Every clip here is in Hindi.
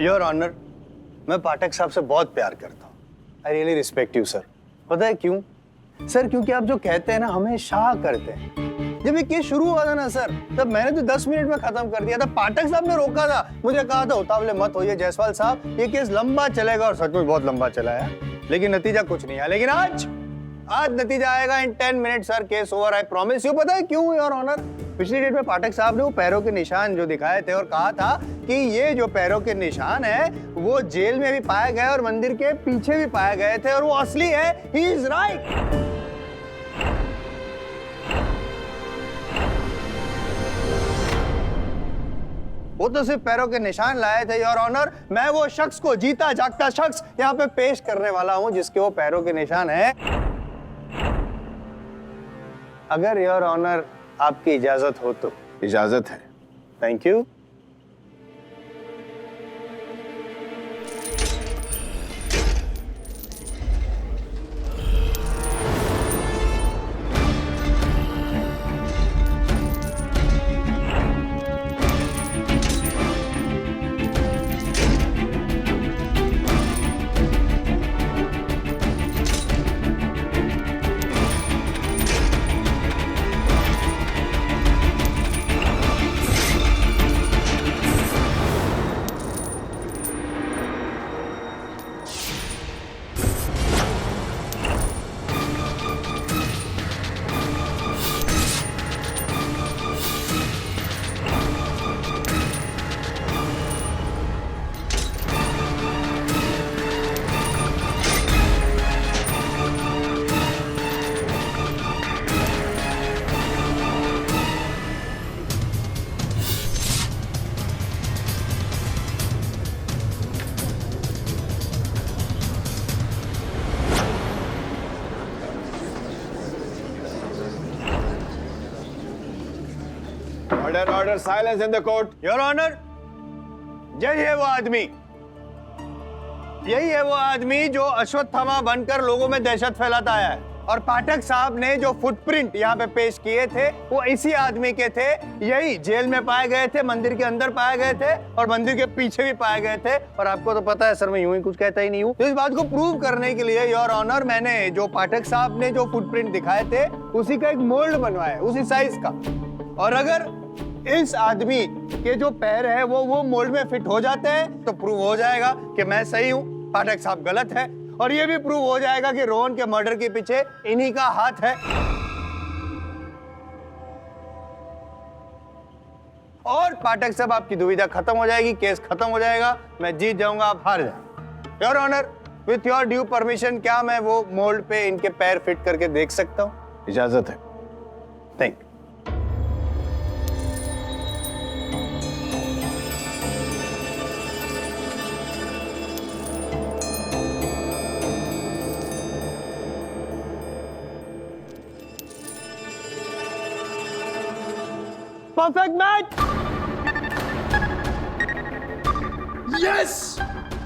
योर ऑनर, मैं पाठक साहब से बहुत प्यार करता हूँ। I really respect you sir. पता है क्यों सर? क्योंकि आप जो कहते हैं ना हमेशा करते हैं। जब ये केस शुरू हुआ था ना सर, तब मैंने तो 10 मिनट में खत्म कर दिया था। पाठक साहब ने रोका था, मुझे कहा था उतावले मत होइए जायसवाल साहब, ये केस लंबा चलेगा, और सच में बहुत लंबा चला है, लेकिन नतीजा कुछ नहीं आया। लेकिन आज नतीजा आएगा इन 10 minute sir. Case over, I promise you. पता है क्यों योर ऑनर? पिछली डेट में पाठक साहब ने वो पैरों के निशान जो दिखाए थे और कहा था कि ये जो पैरों के निशान है वो जेल में भी पाए गए और मंदिर के पीछे भी पाए गए थे और वो असली है। He is right. वो तो सिर्फ पैरों के निशान लाए थे योर ऑनर। मैं वो शख्स को, जीता जागता शख्स, यहाँ पे पेश करने वाला हूँ जिसके वो पैरों के निशान है। अगर योर ऑनर आपकी इजाजत हो तो। इजाजत है। Thank you. Order, silence in the court. Your honour, यही है वो आदमी, यही है वो आदमी जो अश्वत्थामा बनकर लोगों में दहशत फैलाता है। और पाठक साहब ने जो फुटप्रिंट यहाँ पे पेश किए थे वो इसी आदमी के थे। यही जेल में पाए गए थे, मंदिर के अंदर पाए गए थे और मंदिर के पीछे भी पाए गए थे। और आपको तो पता है सर, मैं यूं ही कुछ कहता ही नहीं हूँ। तो इस बात को प्रूव करने के लिए योर ऑनर, मैंने जो पाठक साहब ने जो फुटप्रिंट दिखाए थे उसी का एक मोल्ड बनवाया, उसी साइज का। और अगर इस आदमी के जो पैर है वो मोल्ड में फिट हो जाते हैं तो प्रूव हो जाएगा कि मैं सही हूं, पाठक साहब गलत है। और ये भी प्रूव हो जाएगा कि रोहन के मर्डर के पीछे इन्हीं का हाथ है। और पाठक साहब, आपकी दुविधा खत्म हो जाएगी, केस खत्म हो जाएगा, मैं जीत जाऊंगा, आप हार जाए। Your honour, with your due permission, क्या मैं वो मोल्ड पे इनके पैर फिट करके देख सकता हूं? इजाजत है। Thank you. Perfect match. Yes,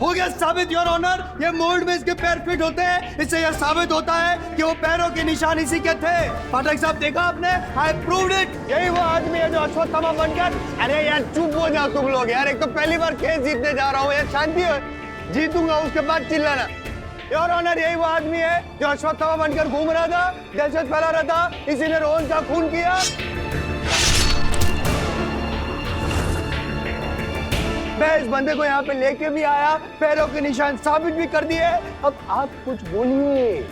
हो गया साबित योर ऑनर। ये मोल्ड में इसके पैर फिट होते हैं। इससे यह साबित होता है कि वो पैरों के निशान इसी के थे। पाठक साहब, देखा आपने? आई प्रूव्ड इट। यही वो आदमी है जो अश्वत्थामा बनकर। अरे यार चुप हो जाओ तुम लोग यार, एक तो पहली बार केस जीतने जा रहा हूँ यार, शांति हो, जीतूंगा उसके बाद चिल्लाना। योर ऑनर, यही वो आदमी है जो अश्वत्थामा बनकर घूम रहा था, दहशत फैला रहा था, इसी ने रोहन का खून किया। मैं इस बंदे को यहाँ पे लेके भी आया, पैरों के निशान साबित भी कर दिए। अब आप कुछ बोलिए।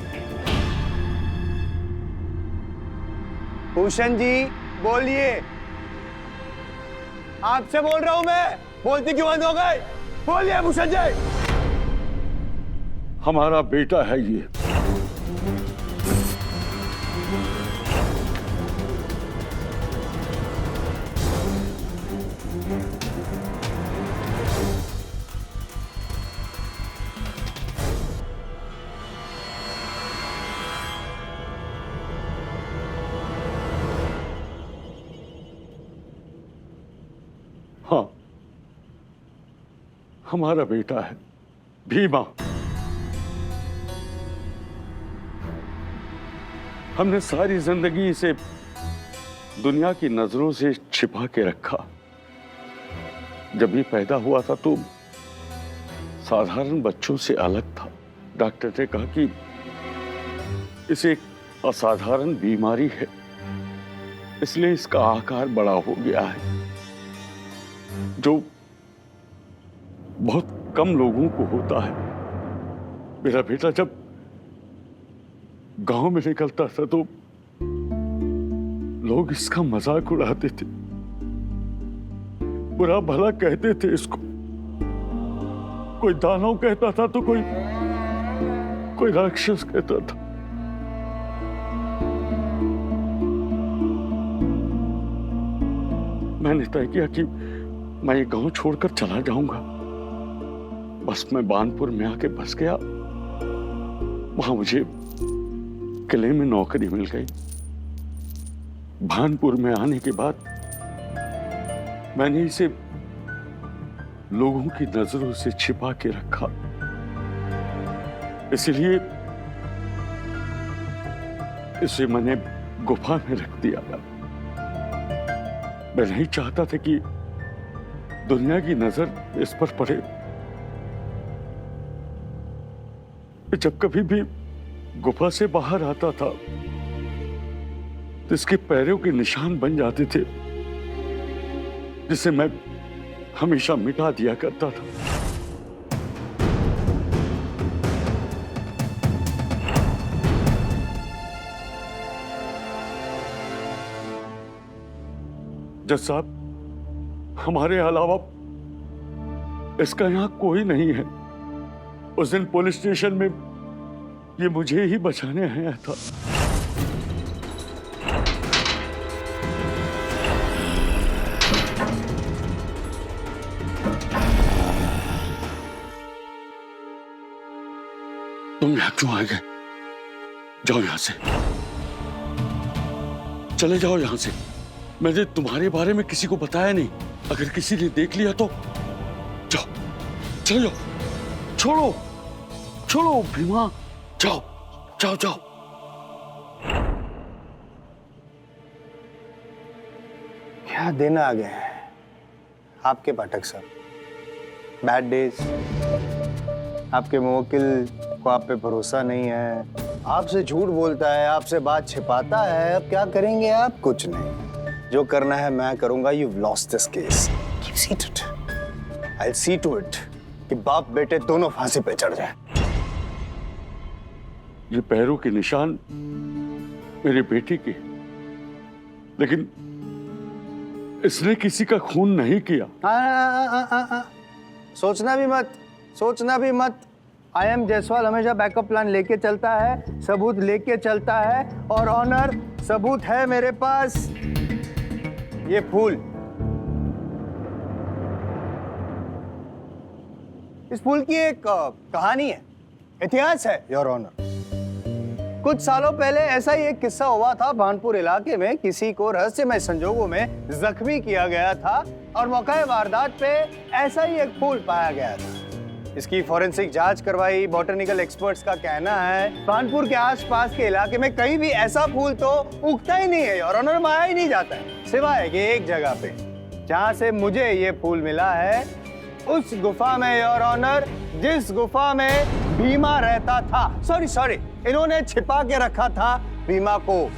भूषण जी बोलिए। आपसे बोल रहा हूं मैं, बोलती क्यों बंद हो गए? बोलिए भूषण जी। हमारा बेटा है ये। हाँ, हमारा बेटा है भीमा। हमने सारी जिंदगी इसे दुनिया की नजरों से छिपा के रखा। जब ये पैदा हुआ था तो साधारण बच्चों से अलग था। डॉक्टर ने कहा कि इसे एक असाधारण बीमारी है, इसलिए इसका आकार बड़ा हो गया है, जो बहुत कम लोगों को होता है। मेरा बेटा जब गांव में निकलता था तो लोग इसका मजाक उड़ाते थे, बुरा भला कहते थे इसको। कोई दानव कहता था तो कोई राक्षस कहता था। मैंने तय किया कि मैं ये गांव छोड़कर चला जाऊंगा। बस मैं बानपुर में आके बस गया। वहां मुझे किले में नौकरी मिल गई। भानपुर में आने के बाद मैंने इसे लोगों की नजरों से छिपा के रखा, इसलिए इसे मैंने गुफा में रख दिया। मैं नहीं चाहता था कि दुनिया की नजर इस पर पड़े। जब कभी भी गुफा से बाहर आता था तो इसके पैरों के निशान बन जाते थे, जिसे मैं हमेशा मिटा दिया करता था। जज साहब, हमारे अलावा इसका यहां कोई नहीं है। उस दिन पुलिस स्टेशन में ये मुझे ही बचाने आया था। तुम यहां क्यों आ गए? जाओ यहां से, चले जाओ यहां से। मैंने तुम्हारे बारे में किसी को बताया नहीं। अगर किसी ने देख लिया तो जाओ, चले जाओ। छोड़ो छोड़ो भीमा, जाओ जाओ जाओ। क्या दिन आ गए हैं आपके पाठक साहब। Bad days. आपके मुवक्किल को आप पे भरोसा नहीं है, आपसे झूठ बोलता है, आपसे बात छिपाता है। अब क्या करेंगे आप? कुछ नहीं, जो करना है मैं करूंगा। You've lost this case. Keep seated. I'll see to it कि बाप बेटे दोनों फांसी पे चढ़ जाए। ये पैरों के निशान मेरे बेटे के, लेकिन इसने किसी का खून नहीं किया। सोचना भी मत, सोचना भी मत। आई जायसवाल हमेशा बैकअप प्लान लेके चलता है, सबूत लेके चलता है, और ऑनर सबूत है मेरे पास। ये फूल, इस फूल की एक कहानी है, इतिहास है योर ऑनर। कुछ सालों पहले ऐसा ही एक किस्सा हुआ था। भानपुर इलाके में किसी को रहस्यमय संजोगों में जख्मी किया गया था और मौके वारदात पे ऐसा ही एक फूल पाया गया था। इसकी फॉरेंसिक जांच करवाई। बॉटनिकल एक्सपर्ट्स का कहना है भानपुर के आसपास के इलाके में कहीं भी ऐसा फूल तो उगता ही नहीं है और ऑनर में आया ही नहीं जाता है, सिवाय कि एक जगह पे जहां से मुझे ये फूल मिला है, उस गुफा में योर ऑनर, जिस गुफा में भीमा रहता था। सॉरी, इन्होंने छिपा के रखा था भीमा को।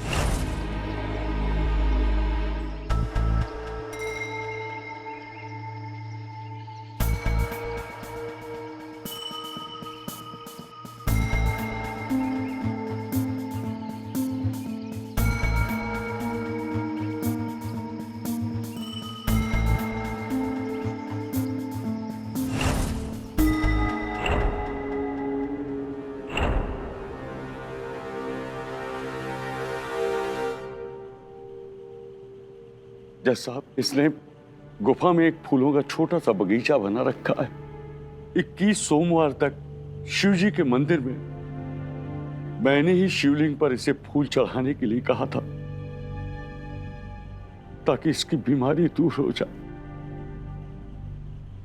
जज साहब, इसने गुफा में एक फूलों का छोटा सा बगीचा बना रखा है। 21 सोमवार तक शिव जी के मंदिर में मैंने ही शिवलिंग पर इसे फूल चढ़ाने के लिए कहा था, ताकि इसकी बीमारी दूर हो जाए।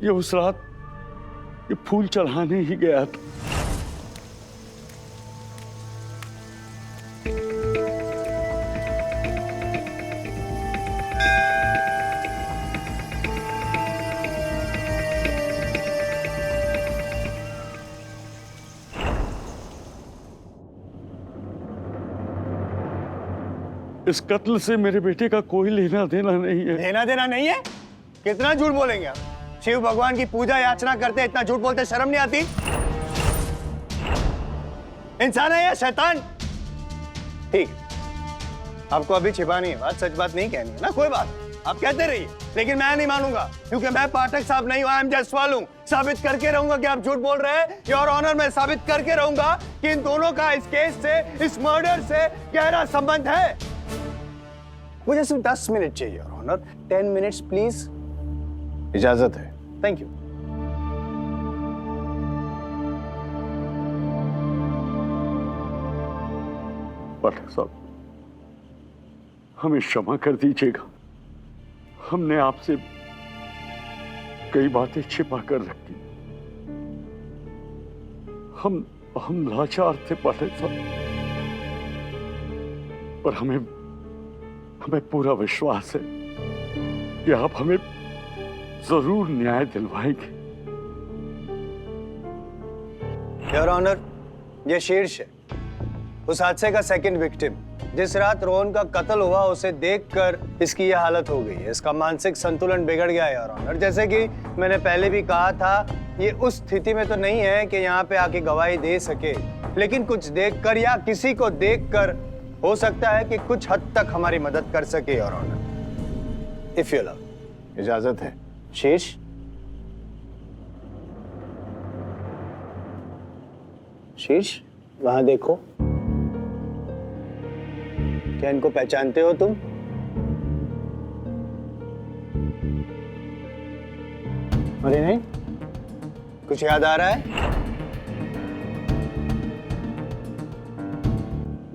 ये उस रात ये फूल चढ़ाने ही गया था। इस कत्ल से मेरे बेटे का कोई लेना देना नहीं है। लेना देना नहीं है? कितना झूठ बोलेंगे आप? शिव भगवान की पूजा याचना करते इतना झूठ बोलते शर्म नहीं आती? इंसान है या शैतान? ठीक, आपको अभी छिपानी है बात, सच बात नहीं कहनी है ना, कोई बात, आप कहते रहिए, लेकिन मैं नहीं मानूंगा क्योंकि मैं पाठक साहब नहीं हूं, आई एम जायसवाल हूं। साबित करके रहूंगा कि आप झूठ बोल रहे हैं। योर ऑनर, मैं साबित करके रहूंगा कि इन दोनों का इस केस से, इस मर्डर से गहरा संबंध है। मुझे सिर्फ 10 मिनट चाहिए योर ऑनर, 10 मिनट्स प्लीज। इजाजत है। Thank you. पाठक साहब, हमें क्षमा कर दीजिएगा, हमने आपसे कई बातें छिपा कर रखी। हम लाचार थे पाठक साहब, पर हमें पूरा विश्वास है कि आप हमें जरूर न्याय दिलवाएंगे। योर ऑनर, ये शीर्ष है, उस हादसे का सेकंड विक्टिम। जिस रात रोहन का कत्ल हुआ उसे देखकर इसकी यह हालत हो गई है। इसका मानसिक संतुलन बिगड़ गया है योर ऑनर। जैसे कि मैंने पहले भी कहा था, ये उस स्थिति में तो नहीं है कि यहाँ पे आके गवाही दे सके, लेकिन कुछ देखकर या किसी को देखकर हो सकता है कि कुछ हद तक हमारी मदद कर सके your honour, if you love. इजाजत है। शीर्ष, शीर्ष वहां देखो, क्या इनको पहचानते हो तुम? अरे नहीं, कुछ याद आ रहा है?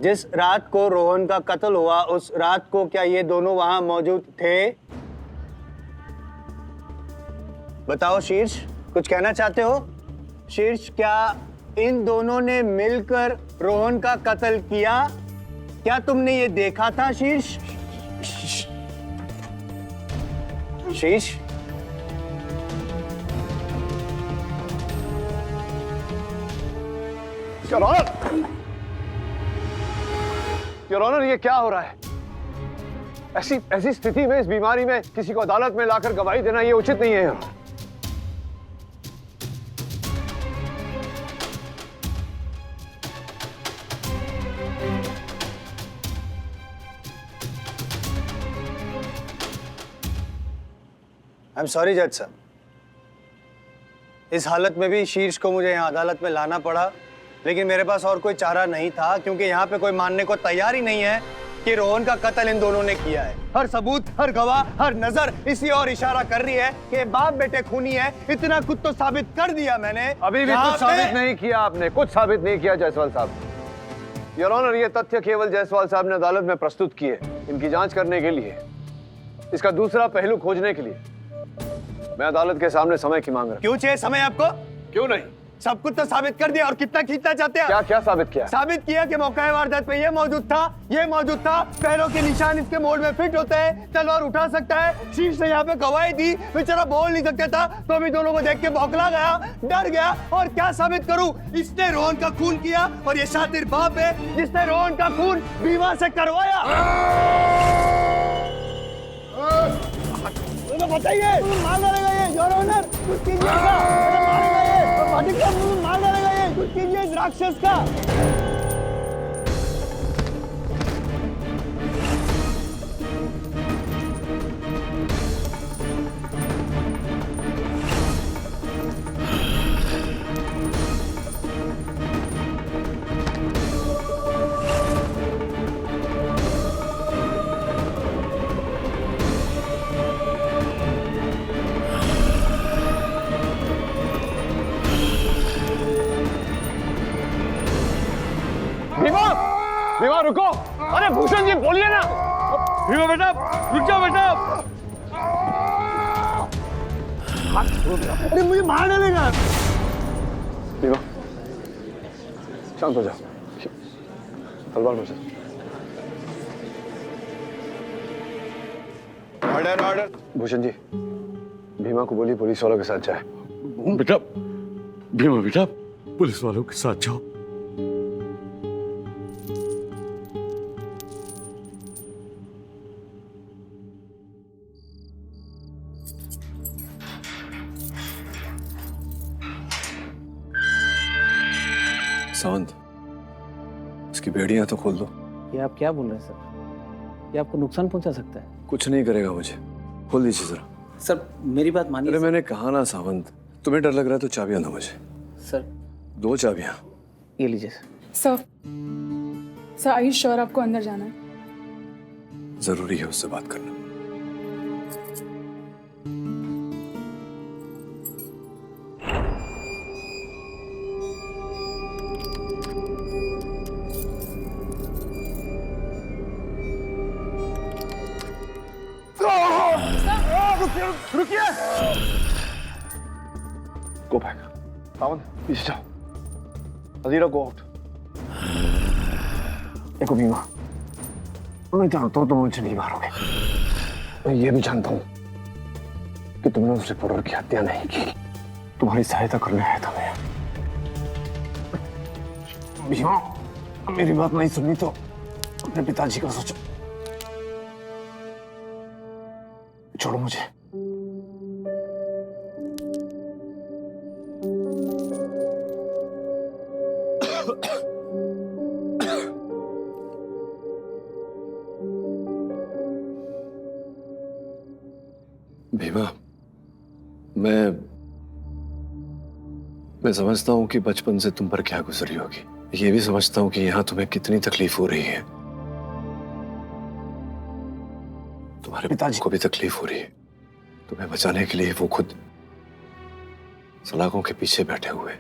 जिस रात को रोहन का कत्ल हुआ उस रात को क्या ये दोनों वहां मौजूद थे? बताओ शीर्ष, कुछ कहना चाहते हो? शीर्ष, क्या इन दोनों ने मिलकर रोहन का कत्ल किया? क्या तुमने ये देखा था शीर्ष? शीर्ष, योर ऑनर, ये क्या हो रहा है? ऐसी स्थिति में, इस बीमारी में किसी को अदालत में लाकर गवाही देना ये उचित नहीं है। Your honour, I am sorry जज साहब, इस हालत में भी शीर्ष को मुझे यहाँ अदालत में लाना पड़ा, लेकिन मेरे पास और कोई चारा नहीं था क्योंकि यहाँ पे कोई मानने को तैयार ही नहीं है कि रोहन का कत्ल इन दोनों ने किया है। हर सबूत, हर गवाह, हर नजर इसी और इशारा कर रही है कि बाप बेटे खूनी है। इतना कुछ तो साबित कर दिया मैंने। अभी भी कुछ साबित नहीं किया आपने, कुछ साबित नहीं किया जायसवाल साहब। योर ऑनर, ये तथ्य केवल जायसवाल साहब ने अदालत में प्रस्तुत किए, इनकी जांच करने के लिए, इसका दूसरा पहलू खोजने के लिए। मैं अदालत के सामने समय की मांग रहा हूं। क्यों चाहिए समय आपको? क्यों नहीं? सब कुछ तो साबित कर दिया, और कितना खींचना चाहते हैं? क्या क्या साबित किया? साबित किया कि मौका वारदात पे ये मौजूद था, ये मौजूद था, पैरों के निशान इसके मोड़ में फिट होते हैं, तलवार उठा सकता है। शीर्ष ने यहाँ पे गवाही दी, बेचारा बोल नहीं सकता था, तो अभी दोनों को देख के बौखला गया, डर गया। और क्या साबित करूं? इसने रोहन का खून किया, और ये शातिर बाप है जिसने रोहन का खून बीमा से करवाया। बताइए, मार डालेगा ये, योर ऑनर, कुछ कीजिएगा, मार डालेगा ये, मार डालेगा ये, कुछ कीजिए इस राक्षस का। भीमा रुको! अरे भूषण जी बोलिए ना! भीमा बेटा, रुक जाओ बेटा! अरे मुझे मार डालेगा। भीमा, शांत हो जाओ, तलवार मुझे। Order order. भूषण जी, भीमा को बोलिए पुलिस वालों के साथ जाए। बेटा, भीमा बेटा, पुलिस वालों के साथ जाओ। सावंत, इसकी बेड़ियां तो खोल दो। ये आप क्या बोल रहे हैं सर? ये आपको नुकसान पहुंचा सकता है। कुछ नहीं करेगा मुझे, खोल दीजिए जरा। सर मेरी बात मानिए। अरे मैंने कहा ना सावंत, तुम्हें डर लग रहा है तो चाबियां दो मुझे। सर 2 चाबियां। ये लीजिए sir. Sir are you sure आपको अंदर जाना है? जरूरी है उससे बात करना। Go back. सावंत, पीछे जाओ। अजीरा, go out. देखो भीमा, मैं जानता हूँ तुम मुझे नहीं मारोगे। मैं ये भी जानता हूँ कि तुमने उस रिपोर्टर की हत्या नहीं की। तुम्हारी सहायता करने आया था मैं। भीमा, मेरी बात नहीं सुनी तो अपने पिताजी का सोचो। छोड़ो मुझे। भीमा, मैं समझता हूँ कि बचपन से तुम पर क्या गुजरी होगी। ये भी समझता हूँ कि यहाँ तुम्हें कितनी तकलीफ हो रही है। तुम्हारे पिताजी को भी तकलीफ हो रही है। तुम्हें बचाने के लिए वो खुद सलाखों के पीछे बैठे हुए।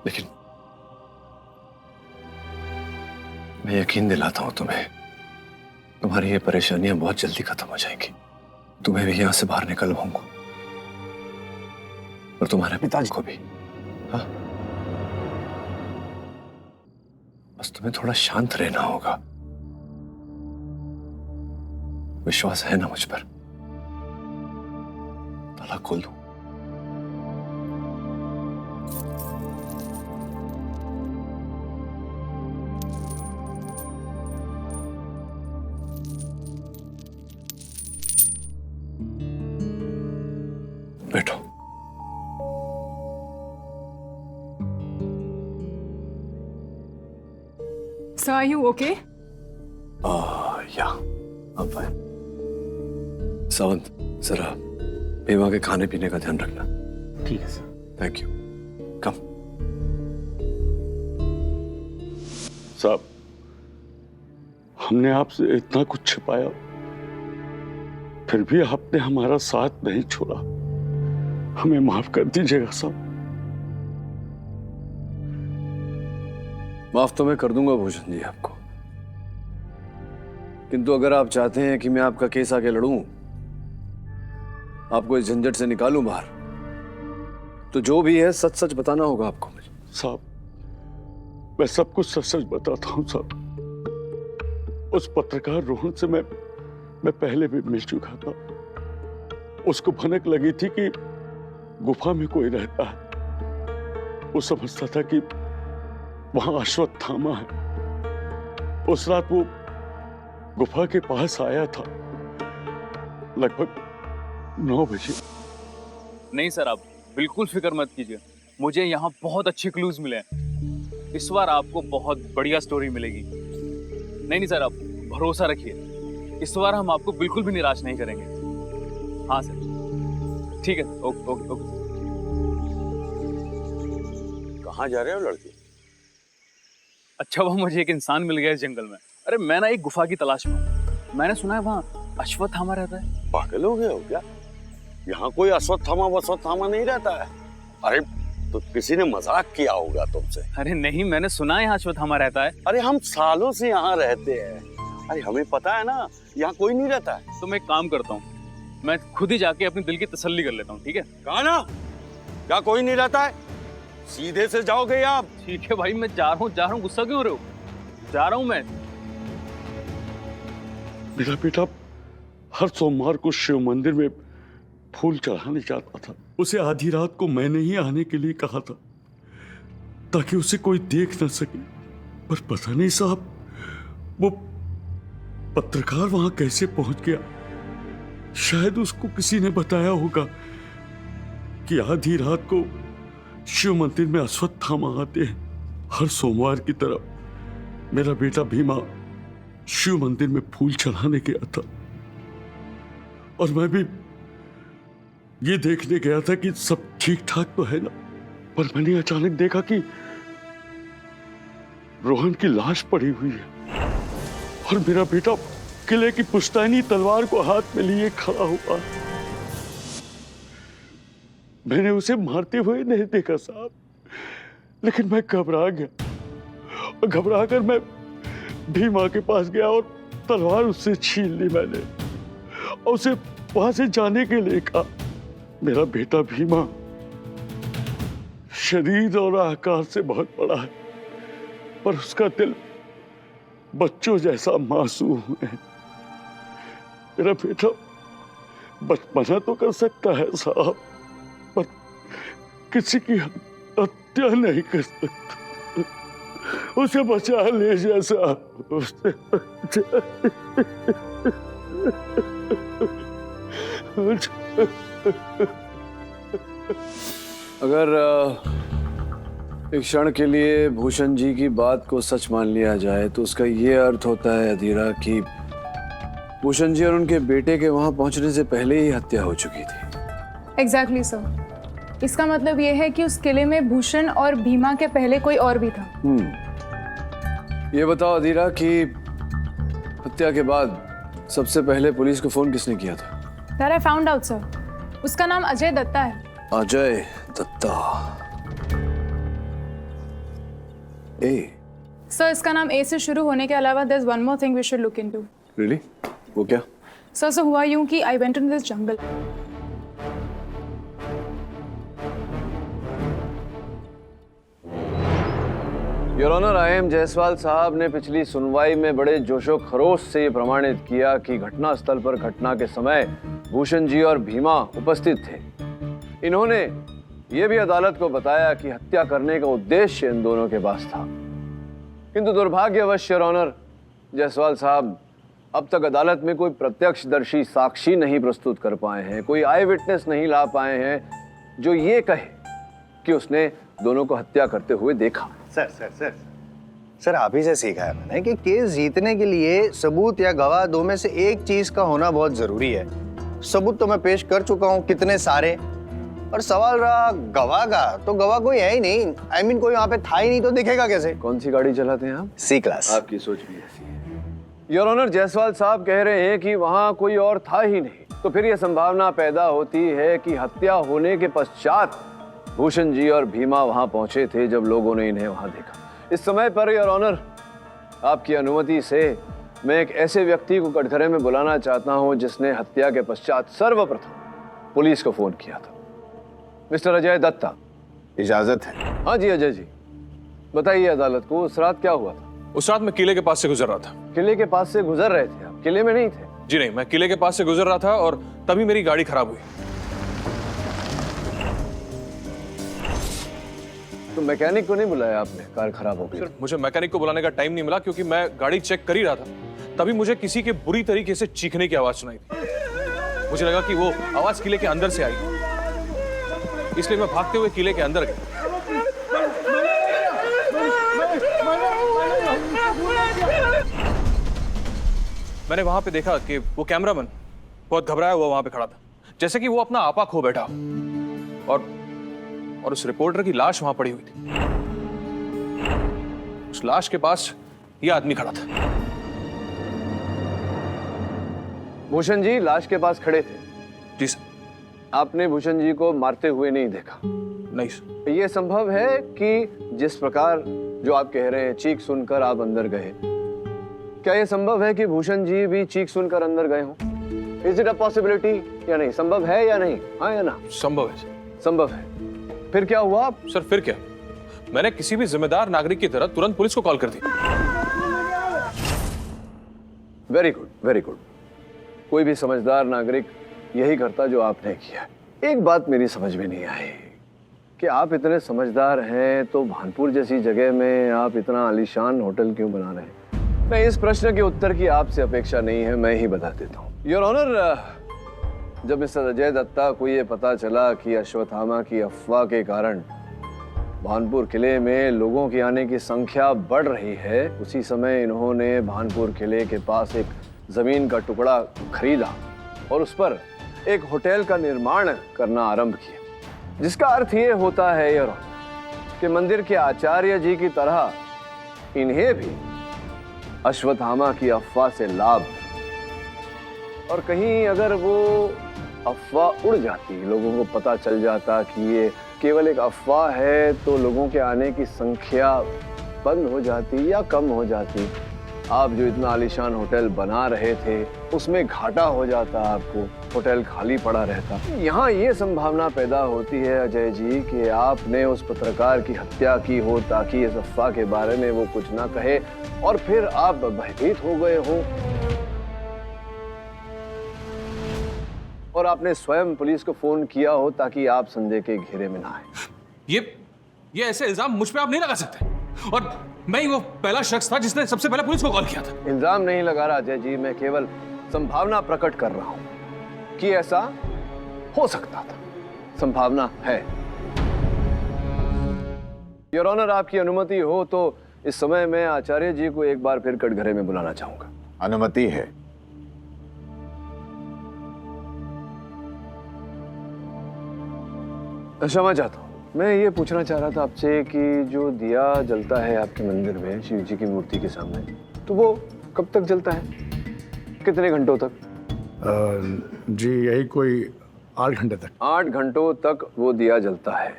लेकिन मैं यकीन दिलाता हूं तुम्हें, तुम्हारी ये परेशानियां बहुत जल्दी खत्म हो जाएंगी। तुम्हें भी यहां से बाहर निकलवाऊंगा और तुम्हारे पिताजी को भी। हाँ, बस तुम्हें थोड़ा शांत रहना होगा। विश्वास है ना मुझ पर? ताला खोल दूं? बैठो। Sir are you okay? या अब फाइन। सावंत, जरा भीमा के खाने पीने का ध्यान रखना। ठीक है सर। Thank you. कम। साहब, हमने आपसे इतना कुछ छिपाया, फिर भी आपने हमारा साथ नहीं छोड़ा। हमें माफ कर दीजिएगा साहब। माफ तो मैं कर दूंगा भूषण जी आपको, किंतु अगर आप चाहते हैं कि मैं आपका केस आगे लड़ूं, आपको इस झंझट से निकालूं बाहर, तो जो भी है सच सच बताना होगा आपको मुझे। साहब, मैं सब कुछ सच सच बताता हूँ साहब। उस पत्रकार रोहन से मैं पहले भी मिल चुका था। उसको भनक लगी थी कि गुफा में कोई रहता है। वो समझता था कि वहां अश्वत्थामा है। उस रात वो गुफा के पास आया था लगभग 9 बजे। नहीं सर, आप बिल्कुल फिक्र मत कीजिए। मुझे यहाँ बहुत अच्छे क्लूज मिले हैं। इस बार आपको बहुत बढ़िया स्टोरी मिलेगी। नहीं सर, आप भरोसा रखिए। इस बार हम आपको बिल्कुल भी निराश नहीं करेंगे। हाँ सर, ठीक है। Okay okay okay. कहाँ जा रहे हो लड़के? अच्छा, वो मुझे एक इंसान मिल गया इस जंगल में। अरे मैं ना एक गुफा की तलाश में हूँ। मैंने सुना है वहाँ अश्वत्थामा रहता है। पागल हो गए हो क्या? यहाँ कोई अश्वत्थामा वश्वत्थामा नहीं रहता है। अरे तो किसी ने मजाक किया होगा तुमसे। अरे नहीं, मैंने सुना है यहाँ अश्वत्थामा रहता है। अरे हम सालों से यहाँ रहते हैं। अरे हमें पता है ना, यहाँ कोई नहीं रहता है। तो मैं एक काम करता हूँ, मैं खुद ही जाके अपने दिल की तसल्ली कर लेता हूँ। ठीक है? कहा ना, क्या कोई नहीं रहता है? सीधे से जाओगे आप? ठीक है भाई, मैं जा रहा हूँ। गुस्सा क्यों हो रहे हो? जा रहा हूँ मैं। मेरा बेटा हर सोमवार को शिव मंदिर में फूल चढ़ाने जाता था। उसे आधी रात को मैंने ही आने के लिए कहा था ताकि उसे कोई देख न सके। पर पता नहीं साहब, वो पत्रकार वहां कैसे पहुंच गया। शायद उसको किसी ने बताया होगा कि आधी रात को शिव मंदिर में अश्वत्थामा आते हैं। हर सोमवार की तरह मेरा बेटा भीमा शिव मंदिर में फूल चढ़ाने गया था और मैं भी ये देखने गया था कि सब ठीक ठाक तो है ना, पर मैंने अचानक देखा कि रोहन की लाश पड़ी हुई है और मेरा बेटा किले की पुश्तैनी तलवार को हाथ में लिए खड़ा हुआ। मैंने उसे मारते हुए नहीं देखा साहब, लेकिन मैं घबरा गया और घबरा कर मैं भीमा के पास गया और तलवार उससे छीन ली मैंने और उसे वहां से जाने के लिए कहा। मेरा बेटा भीमा शरीर और आकार से बहुत बड़ा है, पर उसका दिल बच्चों जैसा मासूम है। मेरा बेटा बचपना तो कर सकता है साहब, पर किसी की हत्या नहीं कर सकता। उसे बचा ले जैसा उसे अगर एक क्षण के लिए भूषण जी की बात को सच मान लिया जाए तो उसका ये अर्थ होता है अधीरा कि भूषण जी और उनके बेटे के वहां पहुंचने से पहले ही हत्या हो चुकी थी। Exactly sir. इसका मतलब ये है कि उस किले में भूषण और भीमा के पहले कोई और भी था। ये बताओ अधीरा कि हत्या के बाद सबसे पहले पुलिस को फोन किसने किया था? That I found out, sir. उसका नाम अजय दत्ता है। अजय दत्ता। ए सर, इसका नाम ए से शुरू होने के अलावा there's one more thing we should look into। Really? वो क्या? सर हुआ यूं कि I went into this jungle। Your honour, I M. Jaiswal साहब ने पिछली सुनवाई में बड़े जोशो खरोश से ये प्रमाणित किया कि घटना स्थल पर घटना के समय भूषण जी और भीमा उपस्थित थे। इन्होंने ये भी अदालत को बताया कि हत्या करने का उद्देश्य इन दोनों के पास था। किंतु दुर्भाग्यवश योर ऑनर जायसवाल साहब अब तक अदालत में कोई प्रत्यक्षदर्शी साक्षी नहीं प्रस्तुत कर पाए हैं, कोई आई विटनेस नहीं ला पाए हैं जो ये कहे कि उसने दोनों को हत्या करते हुए देखा। सर आप ही से सीखा है मैंने कि केस जीतने के लिए सबूत या गवाह दो में से एक चीज का होना बहुत जरूरी है। सबूत तो मैं पेश कर चुका हूँ कितने सारे, और सवाल रहा गवाह का, तो गवाह कोई है ही नहीं। I mean, कोई वहां पे था ही नहीं तो दिखेगा कैसे? कौन सी गाड़ी चलाते हैं आप? सी क्लास। आपकी सोच भी ऐसी है। योर ऑनर, जायसवाल साहब कह रहे हैं कि वहां कोई और था ही नहीं, तो फिर यह संभावना पैदा होती है कि हत्या होने के पश्चात भूषण जी और भीमा वहां पहुंचे थे जब लोगों ने इन्हें वहां देखा। इस समय पर योर ऑनर आपकी अनुमति से मैं एक ऐसे व्यक्ति को कटघरे में बुलाना चाहता हूं जिसने हत्या के पश्चात सर्वप्रथम पुलिस को फोन किया था। मिस्टर अजय दत्ता। इजाजत है? हाँ जी अजय जी, बताइए अदालत को उस रात क्या हुआ था? उस रात मैं किले के पास से गुजर रहा था। किले के पास से गुजर रहे थे आप? किले में नहीं थे? जी नहीं, मैं किले के पास से गुजर रहा था और तभी मेरी गाड़ी खराब हुई। तो मैकेनिक को नहीं बुलाया आपने? कार खराब हो गई। सर, मुझे मैकेनिक को बुलाने का टाइम नहीं मिला क्योंकि मैं गाड़ी चेक कर ही रहा था। तभी मुझे किसी के बुरी तरीके से चीखने की आवाज सुनाई थी। मुझे लगा कि वो आवाज किले के अंदर से आई, इसलिए मैं भागते हुए किले के अंदर गया। मैंने वहां पे देखा कि वो कैमरामैन बहुत घबराया हुआ वहां पे खड़ा था, जैसे कि वो अपना आपा खो बैठा और उस रिपोर्टर की लाश वहां पड़ी हुई थी। उस लाश के पास ये आदमी खड़ा था। भूषण जी लाश के पास खड़े थे? जी सर। आपने भूषण जी को मारते हुए नहीं देखा? नहीं सर। ये संभव है कि जिस प्रकार जो आप कह रहे हैं चीख सुनकर आप अंदर गए, क्या यह संभव है कि भूषण जी भी चीख सुनकर अंदर गए हों? इज इट अ पॉसिबिलिटी या नहीं? संभव है या नहीं? हाँ या ना? संभव है सर। संभव है। फिर क्या हुआ? सर फिर क्या, मैंने किसी भी जिम्मेदार नागरिक की तरह तुरंत पुलिस को कॉल कर दी। Very good, very good. कोई भी समझदार नागरिक यही करता जो आपने किया। एक बात मेरी समझ में नहीं आई कि आप इतने समझदार हैं तो भानपुर जैसी जगह में आप इतना आलीशान होटल क्यों बना रहे हैं? मैं इस प्रश्न के उत्तर की आपसे अपेक्षा नहीं है, मैं ही बता देता हूँ। योर ऑनर, जब मिस्टर अजय दत्ता को ये पता चला कि अश्वत्थामा की अफवाह के कारण भानपुर किले में लोगों की आने की संख्या बढ़ रही है, उसी समय इन्होंने भानपुर किले के पास एक जमीन का टुकड़ा खरीदा और उस पर एक होटल का निर्माण करना आरंभ किया, जिसका अर्थ ये होता है योर ऑनर कि मंदिर के आचार्य जी की तरह इन्हें भी अश्वत्थामा की अफवाह से लाभ, और कहीं अगर वो अफवाह उड़ जाती, लोगों को पता चल जाता कि ये केवल एक अफवाह है, तो लोगों के आने की संख्या बंद हो जाती या कम हो जाती। आप जो इतना आलीशान होटल बना रहे थे उसमें घाटा हो जाता, आपको होटल खाली पड़ा रहता। यहाँ ये संभावना पैदा होती है अजय जी कि आपने उस पत्रकार की हत्या की हो ताकि इस अफवाह के बारे में वो कुछ ना कहे और फिर आप भयभीत हो गए हो और आपने स्वयं पुलिस को फोन किया हो ताकि आप संदेह के घेरे में ना आए। ये ऐसे इल्जाम मुझ पे आप नहीं लगा सकते, और मैं ही वो पहला शख्स था जिसने सबसे पहले पुलिस को कॉल किया था। इल्जाम नहीं लगा रहा अजय जी, मैं केवल संभावना प्रकट कर रहा हूं कि ऐसा हो सकता था, संभावना है। योर ऑनर, आपकी अनुमति हो तो इस समय मैं आचार्य जी को एक बार फिर कटघरे में बुलाना चाहूंगा। अनुमति है। क्षमा चाहता हूँ, मैं ये पूछना चाह रहा था आपसे कि जो दिया जलता है आपके मंदिर में शिव जी की मूर्ति के सामने, तो वो कब तक जलता है, कितने घंटों तक? जी यही कोई 8 घंटे तक। 8 घंटों तक वो दिया जलता है।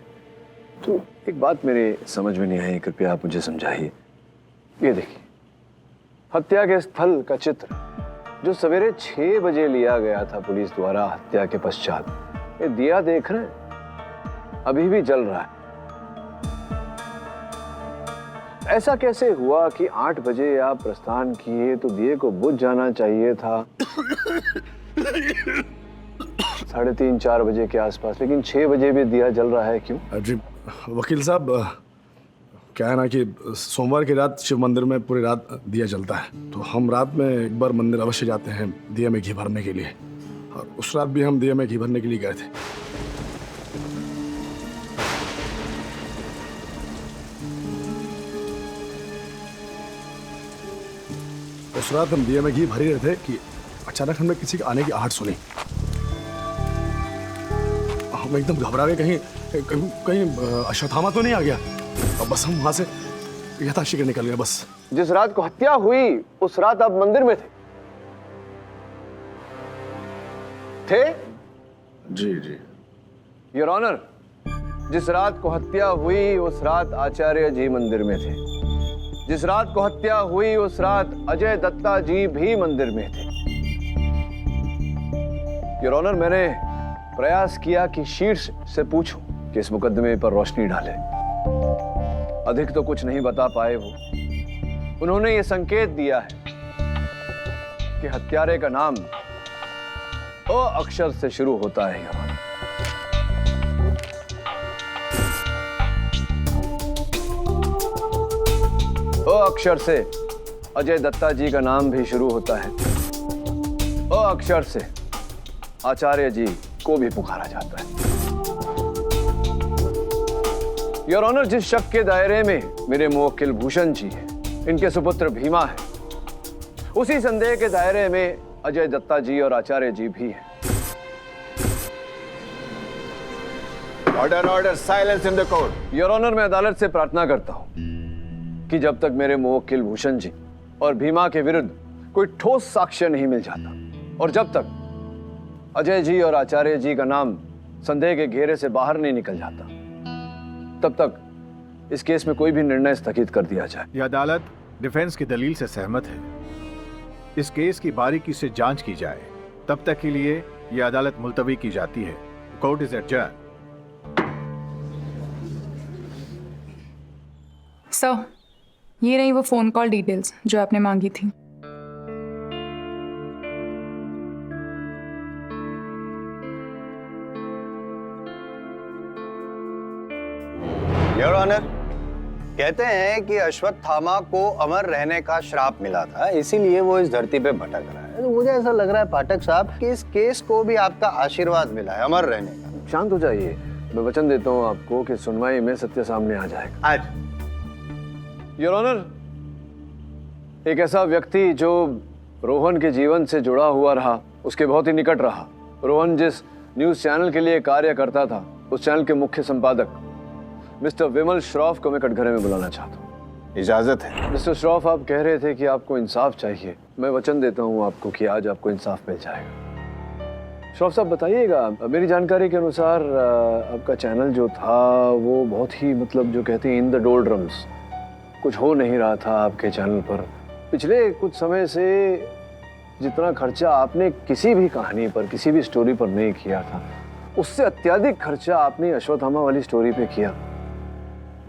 तो एक बात मेरे समझ में नहीं आई, कृपया आप मुझे समझाइए। ये देखिए, हत्या के स्थल का चित्र जो सवेरे 6 बजे लिया गया था पुलिस द्वारा हत्या के पश्चात, ये दिया देख रहे हैं अभी भी जल रहा है। ऐसा कैसे हुआ कि 8 बजे आप प्रस्थान किए तो दिए को बुझ जाना चाहिए था 3:30-4 बजे के आसपास, लेकिन 6 बजे भी दिया जल रहा है, क्यों? जी वकील साहब, क्या है ना कि सोमवार की रात शिव मंदिर में पूरी रात दिया जलता है, तो हम रात में एक बार मंदिर अवश्य जाते हैं दिया में घी भरने के लिए, और उस रात भी हम दिया में घी भरने के लिए गए थे। उस रात हम दिया में घी भर ही रहे थे कि अचानक हमने किसी के आने की आहट सुनी। हम एकदम घबरा गए, कहीं अश्वत्थामा तो नहीं आ गया, और बस हम वहां से यथाशीघ्र निकल गए। बस जिस रात को हत्या हुई उस रात आप मंदिर में थे? जी जी योर ऑनर, जिस रात को हत्या हुई उस रात आचार्य जी मंदिर में थे। जिस रात को हत्या हुई उस रात अजय दत्ता जी भी मंदिर में थे। योर ऑनर, मैंने प्रयास किया कि शीर्ष से पूछूं कि इस मुकदमे पर रोशनी डाले, अधिक तो कुछ नहीं बता पाए वो। उन्होंने ये संकेत दिया है कि हत्यारे का नाम अ अक्षर से शुरू होता है। योर ऑनर, अ अक्षर से अजय दत्ता जी का नाम भी शुरू होता है। अ अक्षर से आचार्य जी को भी पुकारा जाता है। योर ऑनर, जिस शक के दायरे में मेरे मुवक्किल भूषण जी हैं, इनके सुपुत्र भीमा है, उसी संदेह के दायरे में अजय दत्ता जी और आचार्य जी भी हैं। Order order, silence in the court. Your honour, मैं अदालत से प्रार्थना करता हूं कि जब तक मेरे मुवक्किल भूषण जी और भीमा के विरुद्ध कोई ठोस साक्ष्य नहीं मिल जाता, और जब तक अजय जी और आचार्य जी का नाम संदेह के घेरे से बाहर नहीं निकल जाता, तब तक इस केस में कोई भी निर्णय स्थगित कर दिया जाए। यह अदालत डिफेंस की दलील से सहमत है। इस केस की बारीकी से जांच की जाए, तब तक के लिए यह अदालत मुलतवी की जाती है। Court is adjourn. सर, ये रही वो फोन कॉल डिटेल्स जो आपने मांगी थी। योर ऑनर, कहते हैं कि अश्वत्थामा को अमर रहने का श्राप मिला था, इसीलिए वो इस धरती पे भटक रहा है। तो मुझे ऐसा लग रहा है पाठक साहब कि इस केस को भी आपका आशीर्वाद मिला है अमर रहने का। शांत हो जाइए। मैं वचन देता हूं आपको कि सुनवाई में सत्य सामने आ जाएगा। आज योर ऑनर, एक ऐसा व्यक्ति जो रोहन के जीवन से जुड़ा हुआ रहा, उसके बहुत ही निकट रहा। रोहन जिस न्यूज चैनल के लिए कार्य करता था, उस चैनल के मुख्य संपादक मिस्टर विमल श्रॉफ को मैं कटघरे में बुलाना चाहता हूँ। इजाजत है। मिस्टर श्रॉफ, आप कह रहे थे कि आपको इंसाफ चाहिए। मैं वचन देता हूँ आपको कि आज आपको इंसाफ मिल जाएगा। श्रॉफ साहब बताइएगा, मेरी जानकारी के अनुसार आपका चैनल जो था वो बहुत ही मतलब जो कहते हैं इन द डोल्ड्रम्स, कुछ हो नहीं रहा था आपके चैनल पर। पिछले कुछ समय से जितना खर्चा आपने किसी भी कहानी पर, किसी भी स्टोरी पर नहीं किया था, उससे अत्यधिक खर्चा आपने अश्वत्थामा वाली स्टोरी पे किया।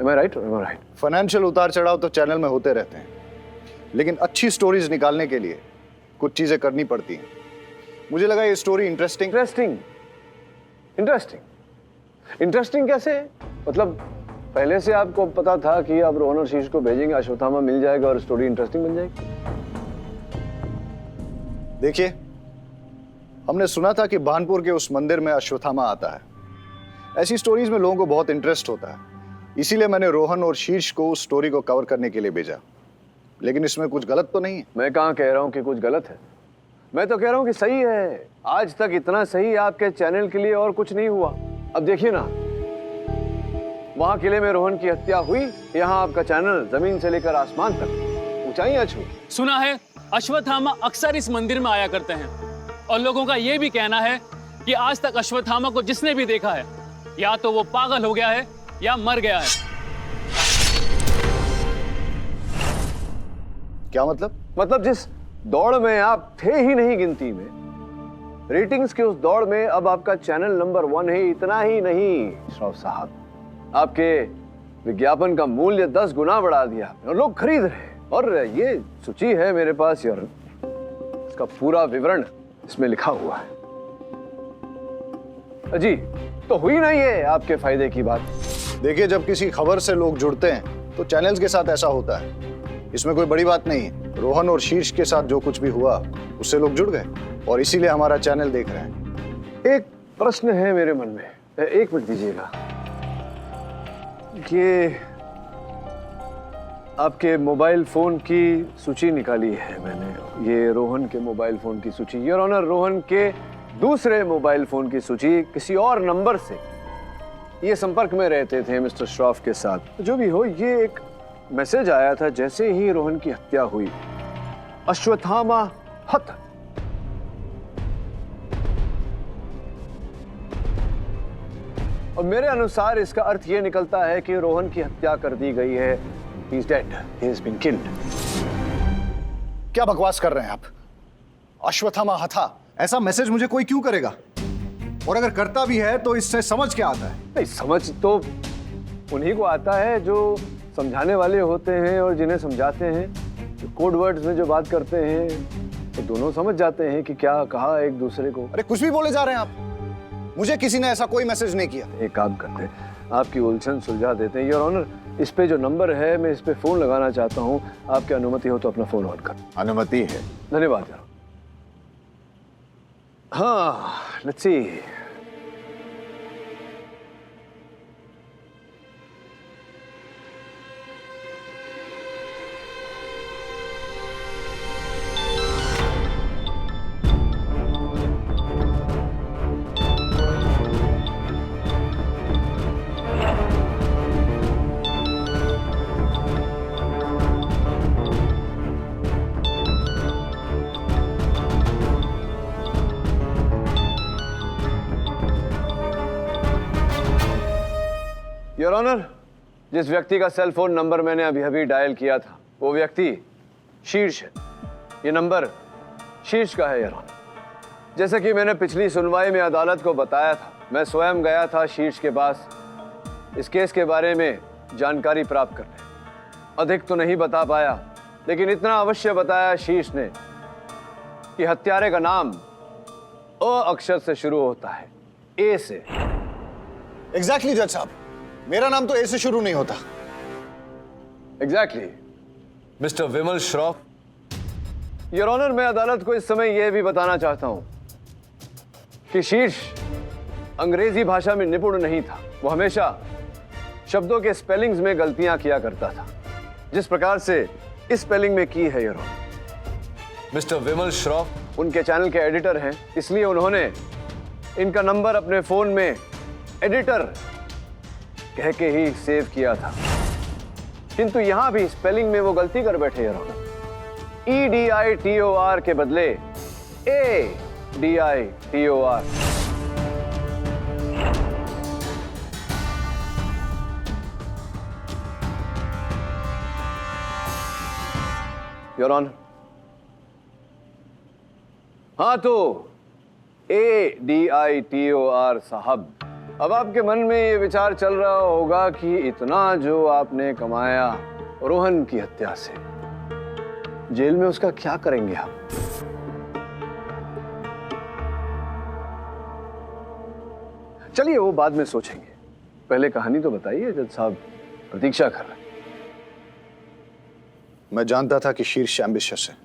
Am I right? Am I right? Financial उतार चढ़ाव तो चैनल में होते रहते हैं, लेकिन अच्छी स्टोरीज निकालने के लिए कुछ चीजें करनी पड़ती हैं। मुझे लगा ये स्टोरी इंटरेस्टिंग कैसे? मतलब पहले से आपको पता था कि आप रोहन और शीर्ष को भेजेंगे, अश्वत्थामा मिल जाएगा और स्टोरी इंटरेस्टिंग बन जाएगी? देखिए, हमने सुना था कि भानपुर के उस मंदिर में अश्वत्थामा आता है। ऐसी स्टोरीज में लोगों को बहुत इंटरेस्ट होता है, इसीलिए मैंने रोहन और शीर्ष को उस स्टोरी को कवर करने के लिए भेजा। लेकिन इसमें कुछ गलत तो नहीं है? मैं कहाँ कह रहा हूँ कि कुछ गलत है, मैं तो कह रहा हूँ कि सही है। आज तक इतना सही आपके चैनल के लिए और कुछ नहीं हुआ। अब देखिए ना, वहां किले में रोहन की हत्या हुई, यहाँ आपका चैनल जमीन से लेकर आसमान तक ऊंचाइयां छू। सुना है अश्वत्थामा अक्सर इस मंदिर में आया करते हैं, और लोगों का यह भी कहना है कि आज तक अश्वत्थामा को जिसने भी देखा है, या तो वो पागल हो गया है या मर गया है। क्या मतलब? मतलब जिस दौड़ में आप थे ही नहीं गिनती में, रेटिंग्स की उस दौड़ में अब आपका चैनल नंबर 1 है। इतना ही नहीं श्रॉफ साहब, आपके विज्ञापन का मूल्य 10 गुना बढ़ा दिया और लोग खरीद रहे हैं। और ये सूची है मेरे पास यार, इसका पूरा विवरण इसमें लिखा हुआ है। जी, तो हुई नहीं है आपके फायदे की बात। देखिए, जब किसी खबर से लोग जुड़ते हैं तो चैनल्स के साथ ऐसा होता है, इसमें कोई बड़ी बात नहीं है। रोहन और शीर्ष के साथ जो कुछ भी हुआ उससे लोग जुड़ गए और इसीलिए हमारा चैनल देख रहे हैं। एक प्रश्न है मेरे मन में, 1 मिनट दीजिएगा। ये आपके मोबाइल फोन की सूची निकाली है मैंने, ये रोहन के मोबाइल फोन की सूची। योर ऑनर, रोहन के दूसरे मोबाइल फोन की सूची, किसी और नंबर से ये संपर्क में रहते थे मिस्टर श्रॉफ के साथ। जो भी हो, ये एक मैसेज आया था जैसे ही रोहन की हत्या हुई, अश्वत्थामा हत। और मेरे अनुसार इसका अर्थ ये निकलता है कि रोहन की हत्या कर दी गई है। He is dead. He has been killed. क्या बकवास कर रहे हैं आप? अश्वत्थामा हथा, ऐसा मैसेज मुझे कोई क्यों करेगा? और अगर करता भी है तो इससे समझ क्या आता है? नहीं, समझ तो उन्हीं को आता है जो समझाने वाले होते हैं और जिन्हें समझाते हैं। जो कोड वर्ड्स में जो बात करते हैं तो दोनों समझ जाते हैं कि क्या कहा एक दूसरे को। अरे कुछ भी बोले जा रहे हैं आप। मुझे किसी ने ऐसा कोई मैसेज नहीं किया। एक काम करते हैं, आपकी उलझन सुलझा देते हैं। योर ऑनर, इस पे जो नंबर है, मैं इस पे फोन लगाना चाहता हूँ। आपकी अनुमति हो तो अपना फोन ऑन कर। अनुमति है। धन्यवाद यार। हाँ, लेट्स सी। योर ऑनर, जिस व्यक्ति का सेल फोन नंबर मैंने अभी अभी डायल किया था, वो व्यक्ति शीर्ष है। ये नंबर शीर्ष का है योर ऑनर। जैसे कि मैंने पिछली सुनवाई में अदालत को बताया था, मैं स्वयं गया था शीर्ष के पास इस केस के बारे में जानकारी प्राप्त करने। अधिक तो नहीं बता पाया, लेकिन इतना अवश्य बताया शीर्ष ने कि हत्यारे का नाम अ अक्षर से शुरू होता है, ए से। एग्जैक्टली जज साहब, मेरा नाम तो ए से शुरू नहीं होता। Exactly mister Vimal Shroff. Your honour, मैं अदालत को इस समय यह भी बताना चाहता हूं कि शीर्ष अंग्रेजी भाषा में निपुण नहीं था। वो हमेशा शब्दों के स्पेलिंग्स में गलतियां किया करता था, जिस प्रकार से इस स्पेलिंग में की है। Your honour, mister Vimal Shroff उनके चैनल के एडिटर हैं, इसलिए उन्होंने इनका नंबर अपने फोन में एडिटर कह के ही सेव किया था। किंतु यहां भी स्पेलिंग में वो गलती कर बैठे। योर ऑनर, EDITOR के बदले ADITOR। योर ऑनर, हाँ तो ADITOR साहब, अब आपके मन में ये विचार चल रहा होगा कि इतना जो आपने कमाया रोहन की हत्या से, जेल में उसका क्या करेंगे आप? चलिए वो बाद में सोचेंगे, पहले कहानी तो बताइए। जज साहब प्रतीक्षा कर रहे हैं। मैं जानता था कि शीर्ष एम्बिशियस है,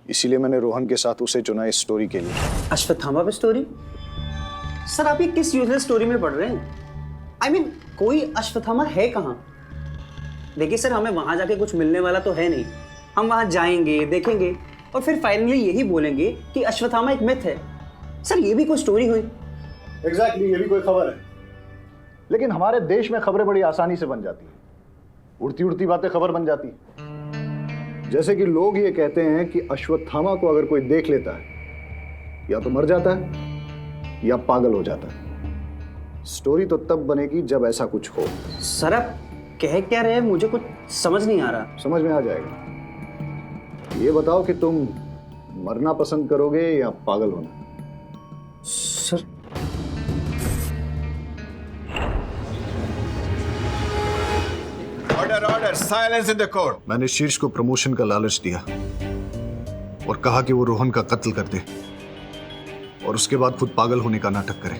इसीलिए मैंने रोहन के साथ उसे चुना इस स्टोरी के लिए। अश्वत्थामा पे स्टोरी? सर आप ये किस यूजलेस स्टोरी में पढ़ रहे हैं? I mean, कोई अश्वत्थामा है कहाँ? देखिए सर, हमें वहां जाके कुछ मिलने वाला तो है नहीं। हम वहां जाएंगे, देखेंगे और फिर फाइनली यही बोलेंगे कि अश्वत्थामा एक मिथ है। सर ये भी कोई स्टोरी हुई? एग्जैक्टली, ये भी कोई खबर है। लेकिन हमारे देश में खबरें बड़ी आसानी से बन जाती हैं, उड़ती उड़ती बातें खबर बन जाती हैं। जैसे कि लोग ये कहते हैं कि अश्वत्थामा को अगर कोई देख लेता है या तो मर जाता है या पागल हो जाता है। स्टोरी तो तब बनेगी जब ऐसा कुछ हो। सर आप कह क्या रहे हैं? मुझे कुछ समझ नहीं आ रहा। समझ में आ जाएगा। ये बताओ कि तुम मरना पसंद करोगे या पागल होना? Sir order order, silence in the court. मैंने शीर्ष को प्रमोशन का लालच दिया और कहा कि वो रोहन का कत्ल कर दे और उसके बाद खुद पागल होने का नाटक करे।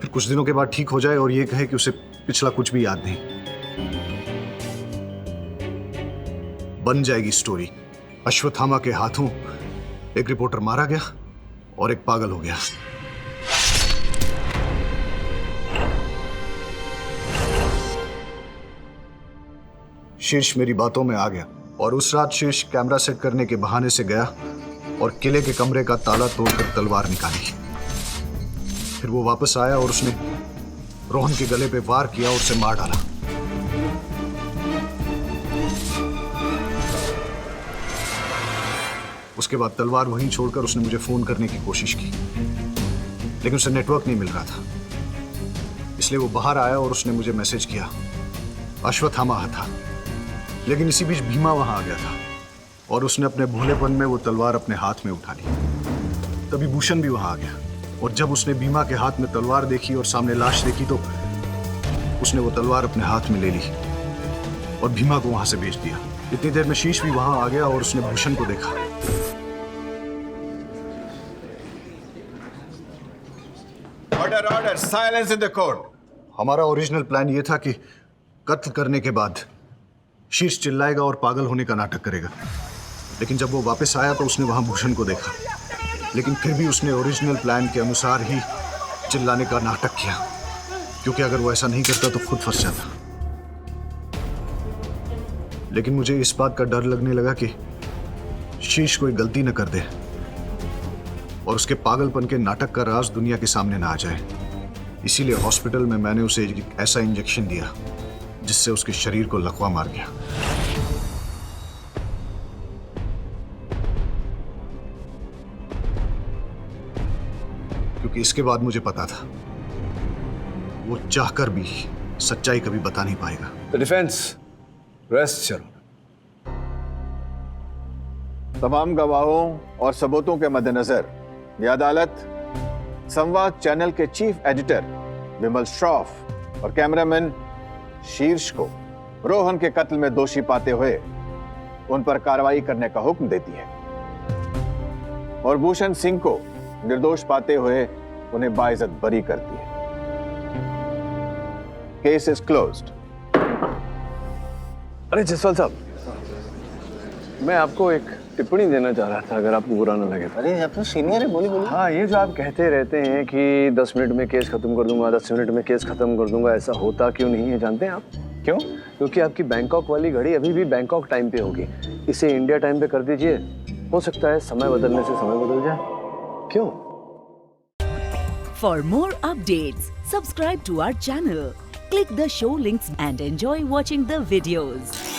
फिर कुछ दिनों के बाद ठीक हो जाए और ये कहे कि उसे पिछला कुछ भी याद नहीं। बन जाएगी स्टोरी। अश्वत्थामा के हाथों एक रिपोर्टर मारा गया और एक पागल हो गया। शीर्ष मेरी बातों में आ गया और उस रात शीर्ष कैमरा सेट करने के बहाने से गया और किले के कमरे का ताला तोड़कर तलवार निकाली। फिर वो वापस आया और उसने रोहन के गले पे वार किया और उसे मार डाला। उसके बाद तलवार वहीं छोड़कर उसने मुझे फोन करने की कोशिश की, लेकिन उसे नेटवर्क नहीं मिल रहा था। इसलिए वो बाहर आया और उसने मुझे मैसेज किया। अश्वत्थामा था, लेकिन इसी बीच भीमा वहां आ गया था और उसने अपने भोलेपन में वो तलवार अपने हाथ में उठा ली। तभी भूषण भी वहां आ गया और जब उसने भीमा के हाथ में तलवार देखी और सामने लाश देखी तो उसने वो तलवार अपने हाथ में ले ली और भीमा को वहां से भेज दिया। इतनी देर में शीश भी वहां आ गया और उसने भूषण को देखा। Order order, silence in the court. हमारा ओरिजिनल प्लान ये था कि कत्ल करने के बाद शीर्ष चिल्लाएगा और पागल होने का नाटक करेगा, लेकिन जब वो वापस आया तो उसने वहां भूषण को देखा, लेकिन फिर भी उसने ओरिजिनल प्लान के अनुसार ही चिल्लाने का नाटक किया, क्योंकि अगर वो ऐसा नहीं करता तो खुद फंस जाता। लेकिन मुझे इस बात का डर लगने लगा कि शीर्ष कोई गलती न कर दे और उसके पागलपन के नाटक का राज दुनिया के सामने ना आ जाए। इसीलिए हॉस्पिटल में मैंने उसे एक ऐसा इंजेक्शन दिया जिससे उसके शरीर को लकवा मार गया। क्योंकि इसके बाद मुझे पता था वो चाहकर भी सच्चाई कभी बता नहीं पाएगा। द डिफेंस रेस्ट चलो। तमाम गवाहों और सबूतों के मद्देनजर ये अदालत संवाद चैनल के चीफ एडिटर विमल श्रॉफ और कैमरामैन शीर्ष को रोहन के कत्ल में दोषी पाते हुए उन पर कार्रवाई करने का हुक्म देती है और भूषण सिंह को निर्दोष पाते हुए उन्हें बाइज्जत बरी करती है। Case is closed. अरे जसवाल साहब, मैं आपको एक टिप्पणी देना चाह रहा था, अगर आपको बुरा ना लगे तो। अरे आप तो सीनियर है, बोली बोली। हाँ, ये जो आप कहते रहते हैं कि 10 मिनट में केस खत्म कर दूंगा, 10 मिनट में केस खत्म कर दूंगा, ऐसा होता क्यों नहीं है जानते हैं आप? क्यों? क्योंकि आपकी बैंकॉक वाली घड़ी अभी भी बैंकॉक टाइम पे होगी। इसे इंडिया टाइम पे कर दीजिए, हो सकता है समय बदलने से समय बदल जाए। क्यों? For more updates, subscribe to our channel, click the show links and enjoy watching the videos.